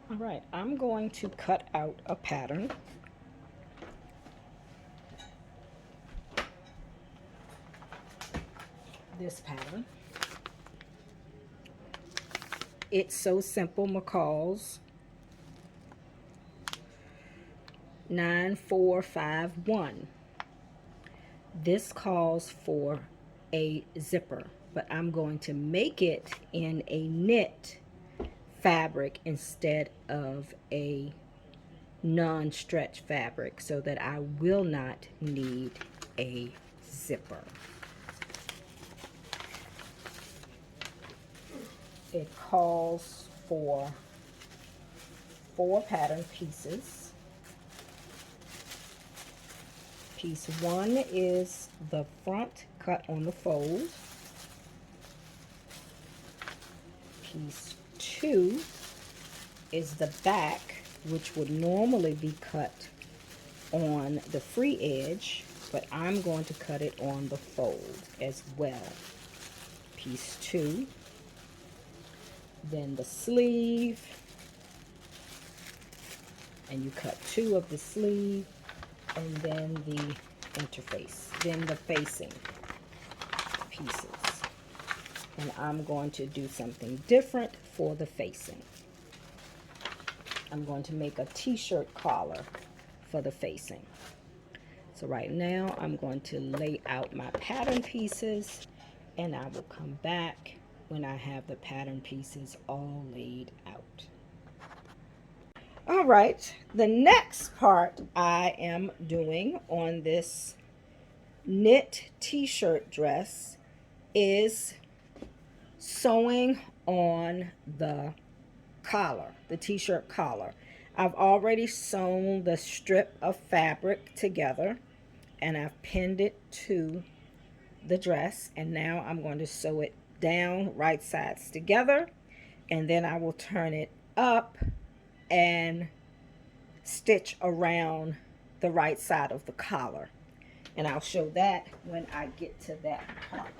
All right, I'm going to cut out a pattern. This pattern. It's So Simple McCalls 9451. This calls for a zipper, but I'm going to make it in a knit fabric instead of a non-stretch fabric so that I will not need a zipper. It calls for 4 pattern pieces. Piece 1 is the front cut on the fold. Piece 2 is the back, which would normally be cut on the free edge, but I'm going to cut it on the fold as well. Piece 2, then the sleeve, and you cut 2 of the sleeve, and then the interface, then the facing pieces. And I'm going to do something different for the facing. I'm going to make a t-shirt collar for the facing. So right now I'm going to lay out my pattern pieces, and I will come back when I have the pattern pieces all laid out. All right, the next part I am doing on this knit t-shirt dress is sewing on the collar, the t-shirt collar. I've already sewn the strip of fabric together and I've pinned it to the dress, and now I'm going to sew it down right sides together, and then I will turn it up and stitch around the right side of the collar, and I'll show that when I get to that part.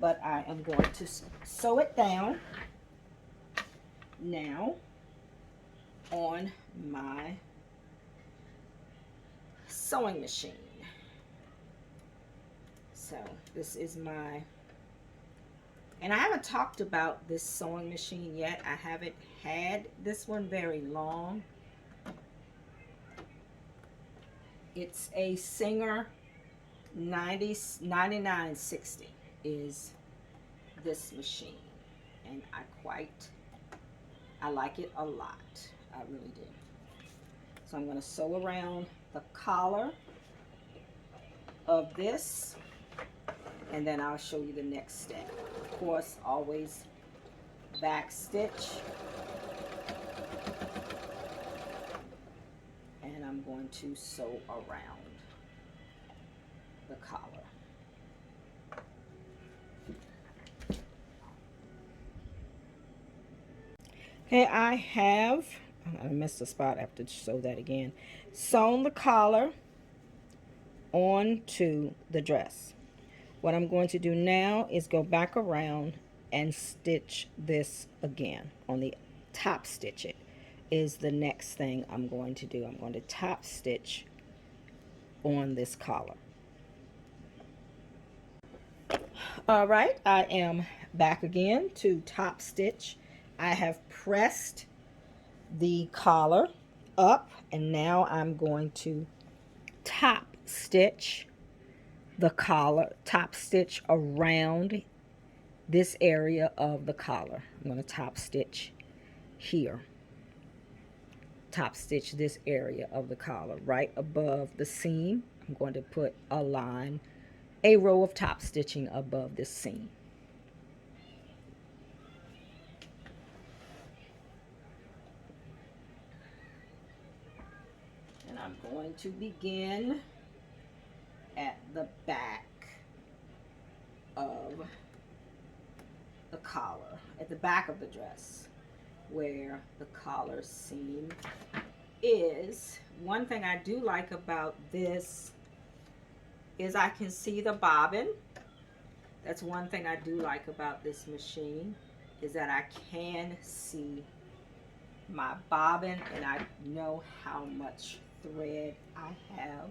But I am going to sew it down now on my sewing machine. So this is my, and I haven't talked about this sewing machine yet. I haven't had this one very long. It's a Singer 9960 is this machine, and I like it a lot. I really do. So I'm going to sew around the collar of this, and then I'll show you the next step. Of course, always back stitch, and I'm going to sew around the collar. Okay, I missed a spot. I have to sew that again. Sewn the collar onto the dress. What I'm going to do now is go back around and stitch this again. On the top stitch it is the next thing I'm going to do. I'm going to top stitch on this collar. All right, I am back again to top stitch. I have pressed the collar up, and now I'm going to top stitch the collar, top stitch around this area of the collar. I'm going to top stitch here, top stitch this area of the collar right above the seam. I'm going to put a line, a row of top stitching above this seam. And I'm going to begin at the back of the collar, at the back of the dress where the collar seam is. One thing I do like about this is I can see the bobbin. That's one thing I do like about this machine, is that I can see my bobbin, and I know how much thread I have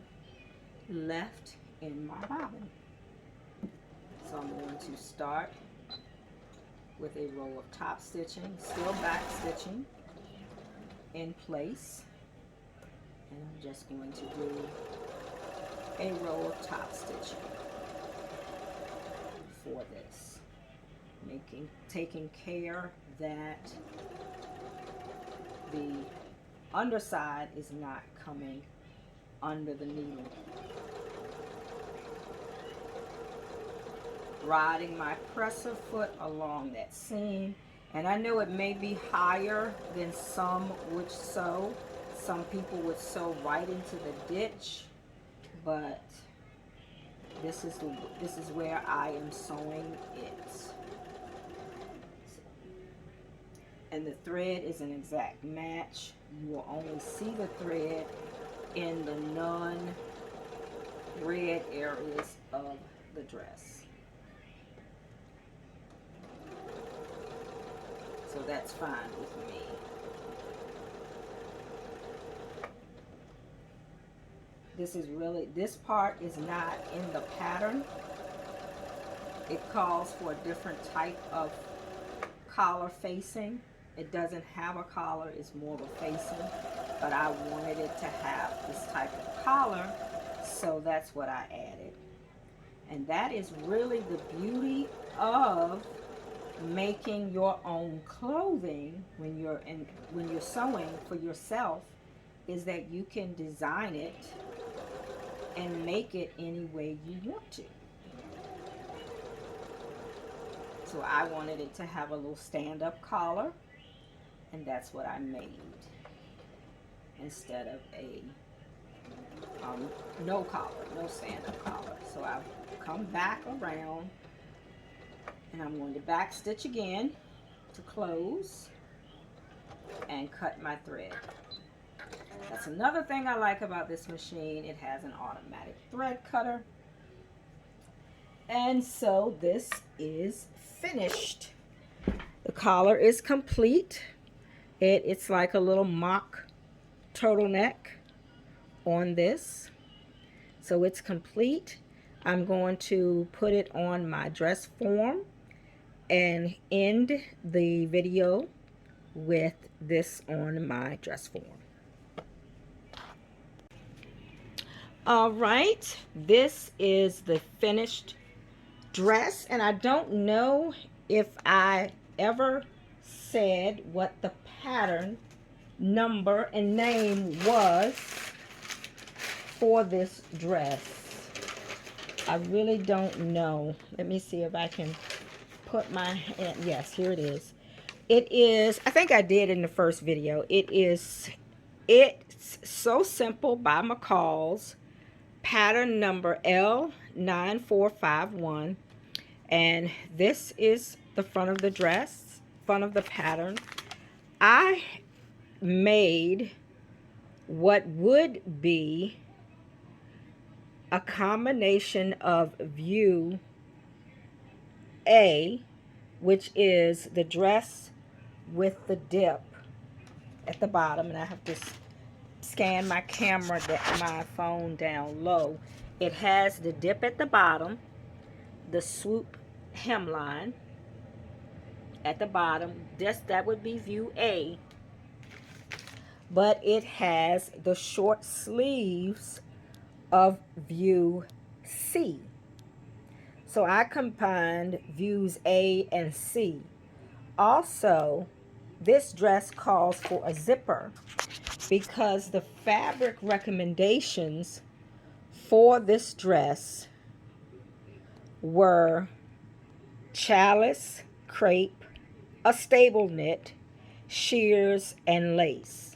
left in my bobbin. So I'm going to start with a row of top stitching, still back stitching in place, and I'm just going to do a row of top stitching for this, taking care that the underside is not coming under the needle. Riding my presser foot along that seam, and I know it may be higher than some would sew. Some people would sew right into the ditch, but this is where I am sewing it. And the thread is an exact match. You will only see the thread in the non-red areas of the dress. So that's fine with me. This part is not in the pattern. It calls for a different type of collar facing. It doesn't have a collar, it's more of a facing, but I wanted it to have this type of collar, so that's what I added. And that is really the beauty of making your own clothing when you're sewing for yourself, is that you can design it and make it any way you want to. So I wanted it to have a little stand-up collar, and that's what I made instead of a no collar, no stand-up collar. So I've come back around, and I'm going to back stitch again to close and cut my thread. That's another thing I like about this machine. It has an automatic thread cutter. And so this is finished. The collar is complete. It's like a little mock turtleneck on this. So it's complete. I'm going to put it on my dress form and end the video with this on my dress form. All right, this is the finished dress, and I don't know if I ever said what the pattern number and name was for this dress. I really don't know. Let me see if I can put my hand. Yes, here it is. It is, I think I did in the first video. It's So Simple by McCalls, pattern number L9451, and this is the front of the dress, front of the pattern. I made what would be a combination of view A, which is the dress with the dip at the bottom, and I have to scan my camera, my phone down low. It has the dip at the bottom, the swoop hemline at the bottom. That would be view A, but it has the short sleeves of view C. So I combined views A and C. Also, this dress calls for a zipper because the fabric recommendations for this dress were challis, crepe, a stable knit, shears, and lace.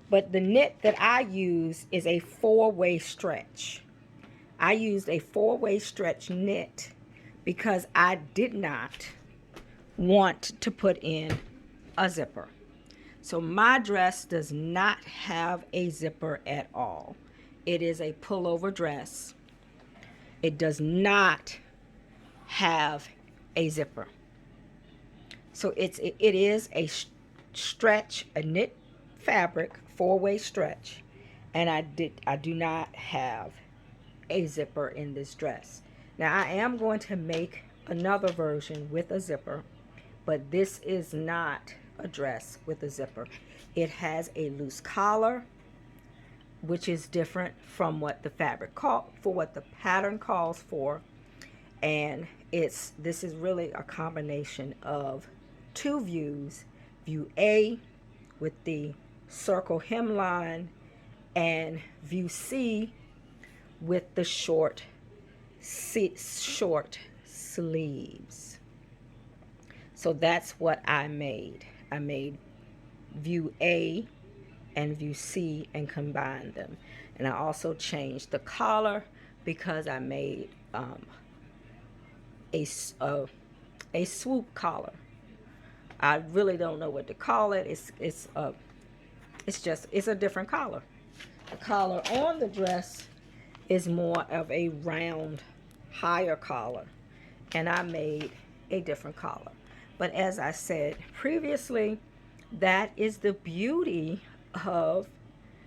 But the knit that I use is a 4-way stretch. I used a 4-way stretch knit because I did not want to put in a zipper. So my dress does not have a zipper at all. It is a pullover dress. It does not have a zipper. So it is a stretch, a knit fabric, 4-way stretch, and I do not have a zipper in this dress. Now I am going to make another version with a zipper, but this is not a dress with a zipper. It has a loose collar, which is different from what the what the pattern calls for. And this is really a combination of two views, view A with the circle hemline and view C with the short sleeves. So that's what I made. I made view A and view C and combined them. And I also changed the collar because I made a swoop collar. I really don't know what to call it. It's a different collar. The collar on the dress is more of a round, higher collar, and I made a different collar. But as I said previously, that is the beauty of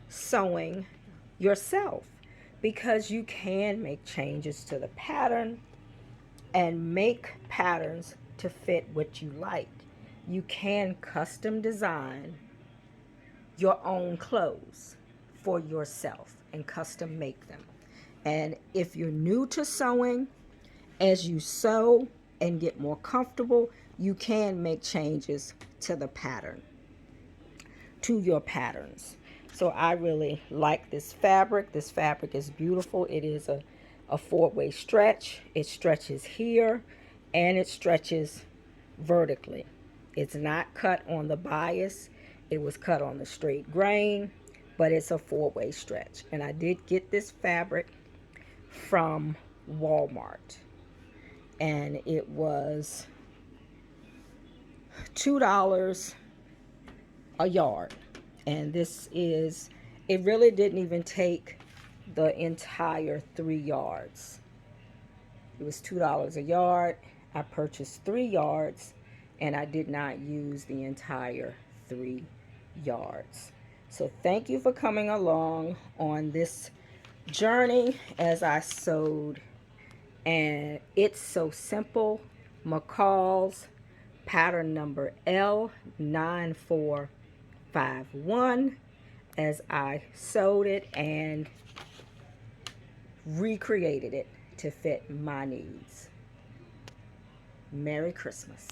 sewing yourself, because you can make changes to the pattern and make patterns to fit what you like. You can custom design your own clothes for yourself and custom make them. And if you're new to sewing, as you sew and get more comfortable, you can make changes to the pattern, to your patterns. So I really like this fabric. This fabric is beautiful. It is a 4-way stretch. It stretches here and it stretches vertically. It's not cut on the bias. It was cut on the straight grain, but it's a 4-way stretch. And I did get this fabric from Walmart, and it was $2 a yard. And this is, it really didn't even take the entire 3 yards. It was $2 a yard. I purchased 3 yards, and I did not use the entire 3 yards. So thank you for coming along on this journey as I sewed. And it's so simple. McCalls, pattern number L9451, as I sewed it and recreated it to fit my needs. Merry Christmas.